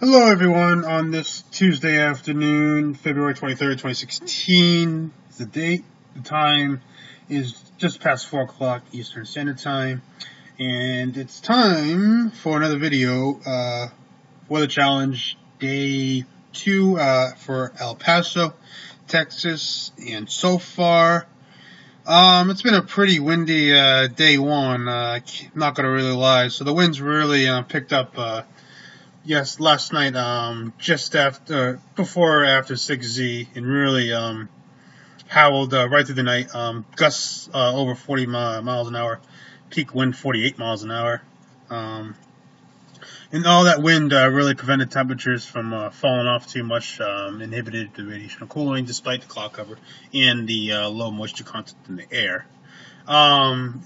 Hello everyone, on this Tuesday afternoon, February 23rd, 2016, the date, the time is just past 4 o'clock Eastern Standard Time, and it's time for another video, for the challenge, day 2, for El Paso, Texas, and so far, it's been a pretty windy, day 1, not gonna really lie, so the wind's really, picked up, yes, last night, just before or after 6Z, and really, howled, right through the night. Gusts, over 40 miles an hour, peak wind 48 miles an hour. And all that wind, really prevented temperatures from, falling off too much, inhibited the radiational cooling despite the cloud cover and the, low moisture content in the air.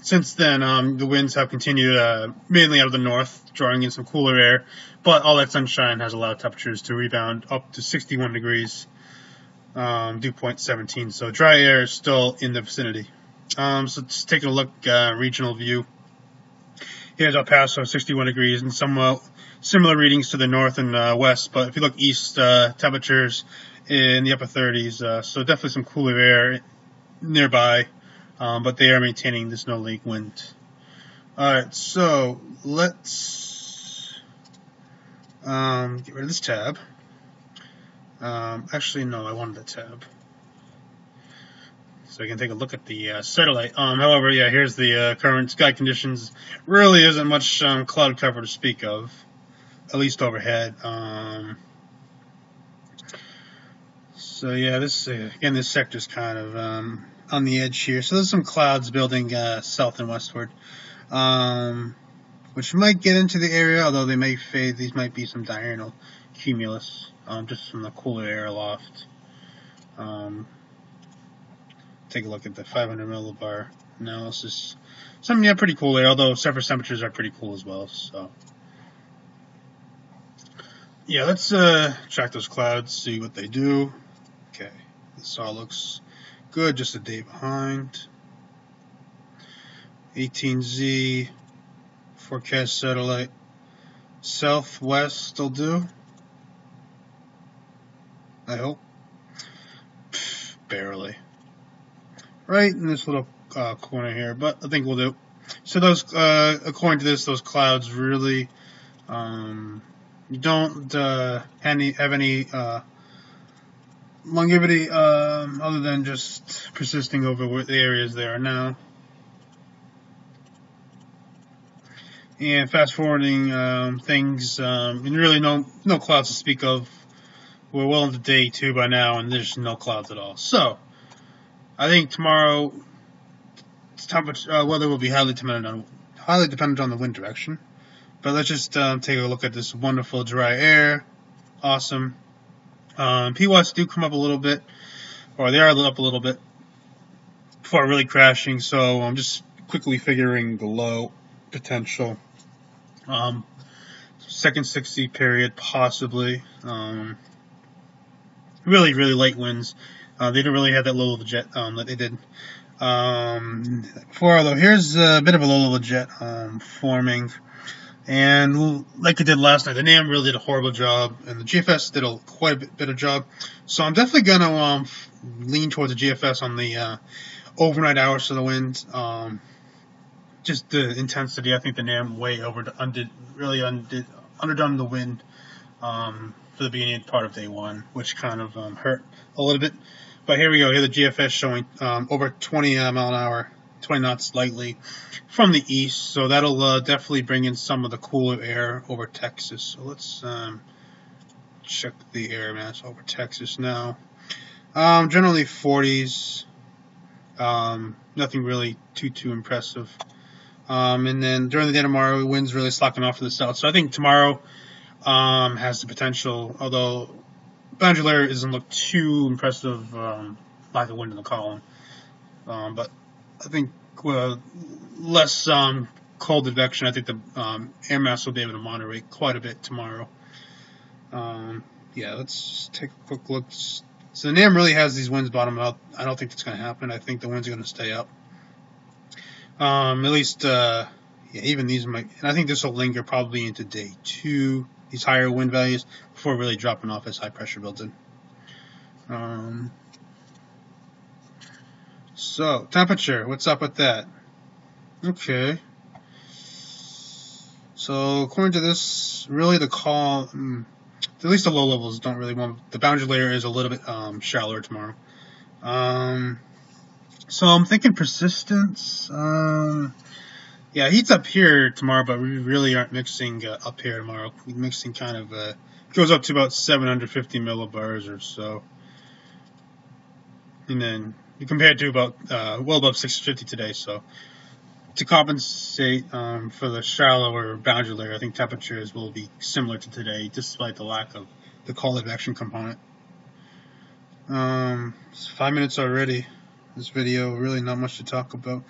Since then, the winds have continued, mainly out of the north, drawing in some cooler air, but all that sunshine has allowed temperatures to rebound up to 61 degrees, dew point 17, so dry air is still in the vicinity. So just taking a look, regional view. Here's El Paso, 61 degrees, and some similar readings to the north and west, but if you look east, temperatures in the upper 30s, so definitely some cooler air nearby. But they are maintaining this no lake wind. Alright, so let's get rid of this tab. Actually, no, I wanted the tab. So I can take a look at the satellite. However, yeah, here's the current sky conditions. Really isn't much cloud cover to speak of, at least overhead. So yeah, this again, this sector's kind of on the edge here. So there's some clouds building south and westward, which might get into the area, although they may fade. These might be some diurnal cumulus, just from the cooler air aloft. Take a look at the 500 millibar analysis. Some, yeah, pretty cool air, although surface temperatures are pretty cool as well. So yeah, let's track those clouds, see what they do. Okay, this all looks good, just a day behind. 18Z forecast satellite. Southwest will do, I hope. Barely. Right in this little corner here, but I think we'll do. So those, according to this, those clouds really don't have any longevity other than just persisting over the areas they are now. And fast forwarding things, and really no clouds to speak of. We're well into day 2 by now, and there's no clouds at all. So I think tomorrow weather will be highly dependent on the wind direction. But let's just take a look at this wonderful dry air. Awesome. PWATs do come up a little bit, or they are up a little bit before really crashing. So I'm just quickly figuring the low potential. Second 60 period possibly. Really light winds. They didn't really have that low level jet that they did before, although here's a bit of a low level jet forming. And like it did last night, the NAM really did a horrible job, and the GFS did quite a bit of job. So I'm definitely going to lean towards the GFS on the overnight hours of the wind. Just the intensity, I think the NAM way underdone the wind for the beginning part of day 1, which kind of hurt a little bit. But here we go. Here the GFS showing over 20 mile an hour, 20 knots slightly from the east. So that'll definitely bring in some of the cooler air over Texas. So let's check the air mass over Texas now. Generally 40s. Nothing really too impressive. And then during the day tomorrow, winds really slacking off to the south. So I think tomorrow has the potential, although Bandulaire doesn't look too impressive, lack of wind in the column. But I think less cold advection. I think the air mass will be able to moderate quite a bit tomorrow. Yeah, let's take a quick look. So the NAM really has these winds bottom out. I don't think that's going to happen. I think the winds are going to stay up. At least, yeah, even these might, and I think this will linger probably into day 2, these higher wind values before really dropping off as high pressure builds in. So temperature, what's up with that? Okay. So according to this, really the call, at least the low levels don't really want. The boundary layer is a little bit shallower tomorrow. So I'm thinking persistence. Yeah, heat's up here tomorrow, but we really aren't mixing up here tomorrow. We're mixing kind of goes up to about 750 millibars or so, and then compared to about well above 650 today. So to compensate for the shallower boundary layer, I think temperatures will be similar to today, despite the lack of the call advection component. It's 5 minutes already. This video, really not much to talk about.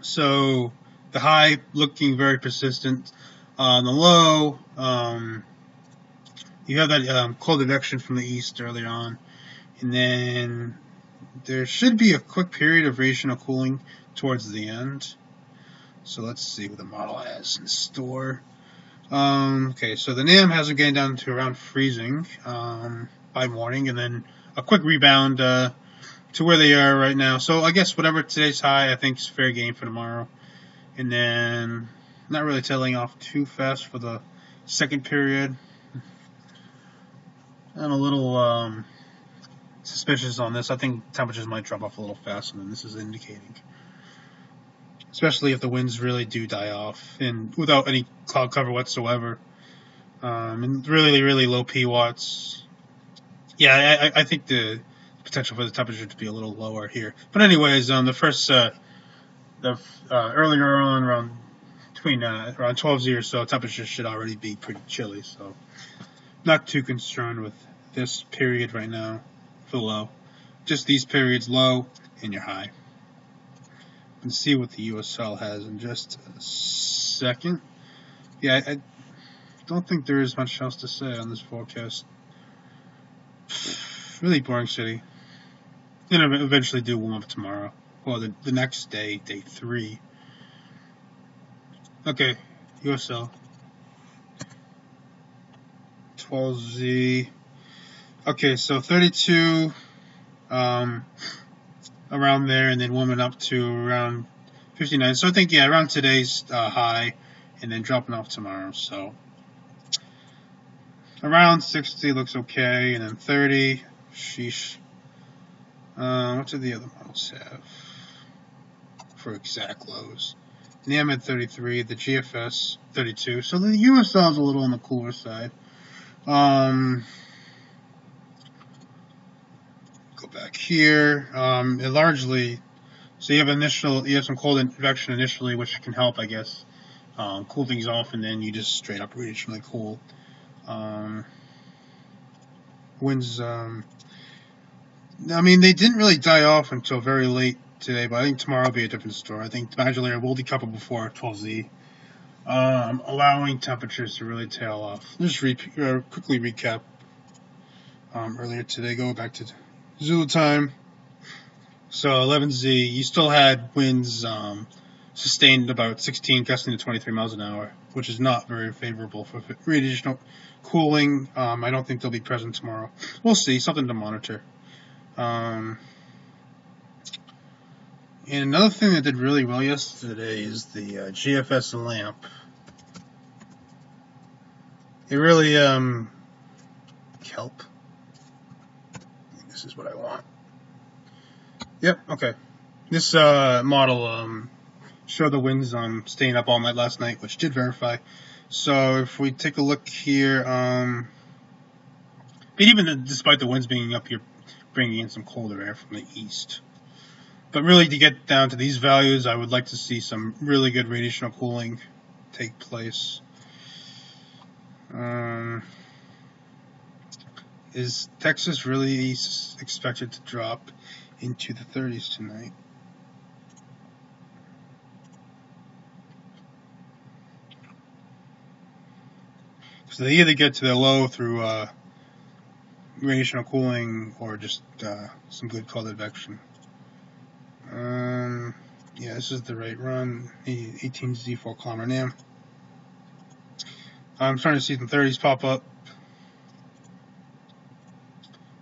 So the high looking very persistent. On the low, you have that cold advection from the east earlier on, and then there should be a quick period of radiational cooling towards the end. So let's see what the model has in store. Okay, so the NAM has them getting down to around freezing by morning, and then a quick rebound to where they are right now. So I guess whatever today's high, I think is fair game for tomorrow. And then not really tailing off too fast for the second period. I'm a little suspicious on this. I think temperatures might drop off a little faster than this is indicating. Especially if the winds really do die off and without any cloud cover whatsoever. And really, really low P watts. Yeah, I think the potential for the temperature to be a little lower here. But anyways, the first, earlier on around between around 12Z or so, temperatures should already be pretty chilly. So not too concerned with this period right now for low. Just these periods low and your high. And see what the USL has in just a second. Yeah, I don't think there is much else to say on this forecast. Really boring city. And eventually do warm up tomorrow. Well, the next day, day 3. Okay, USL. 12Z. Okay, so 32 around there, and then warming up to around 59. So I think, yeah, around today's high, and then dropping off tomorrow. So around 60 looks okay, and then 30, sheesh. What do the other models have for exact lows? The NAM at 33, the GFS 32. So the USL is a little on the cooler side. Go back here. It largely, so you have some cold advection initially, which can help, I guess, cool things off, and then you just straight up radiationally cool. Winds, I mean, they didn't really die off until very late today, but I think tomorrow will be a different story. I think the boundary layer will decouple before 12Z, allowing temperatures to really tail off. Just quickly recap earlier today. Go back to Zulu time. So 11Z, you still had winds sustained about 16, gusting to 23 miles an hour, which is not very favorable for radiational cooling. I don't think they'll be present tomorrow. We'll see. Something to monitor. And another thing that did really well yesterday is the GFS lamp. It really, KELP. This is what I want. Yep, okay. This model showed the winds staying up all night last night, which did verify. So if we take a look here, but even despite the winds being up here, bringing in some colder air from the east. But really, to get down to these values, I would like to see some really good radiational cooling take place. Is Texas really expected to drop into the 30s tonight? So they either get to their low through radiational cooling or just some good cold advection. Yeah, this is the right run. 18Z 4 kilometer NAM. I'm starting to see some 30s pop up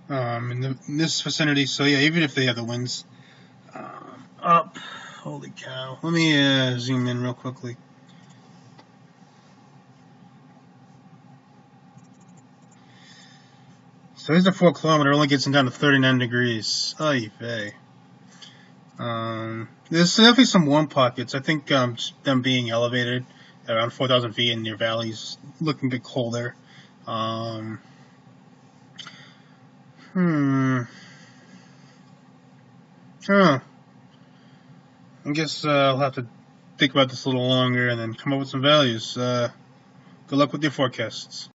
in this vicinity. So yeah, even if they have the winds up, holy cow! Let me zoom in real quickly. So here's the 4 kilometer, only gets them down to 39 degrees. Oy vey. There's definitely some warm pockets. I think them being elevated around 4,000 feet in near valleys, looking a bit colder. I guess I'll have to think about this a little longer and then come up with some values. Good luck with your forecasts.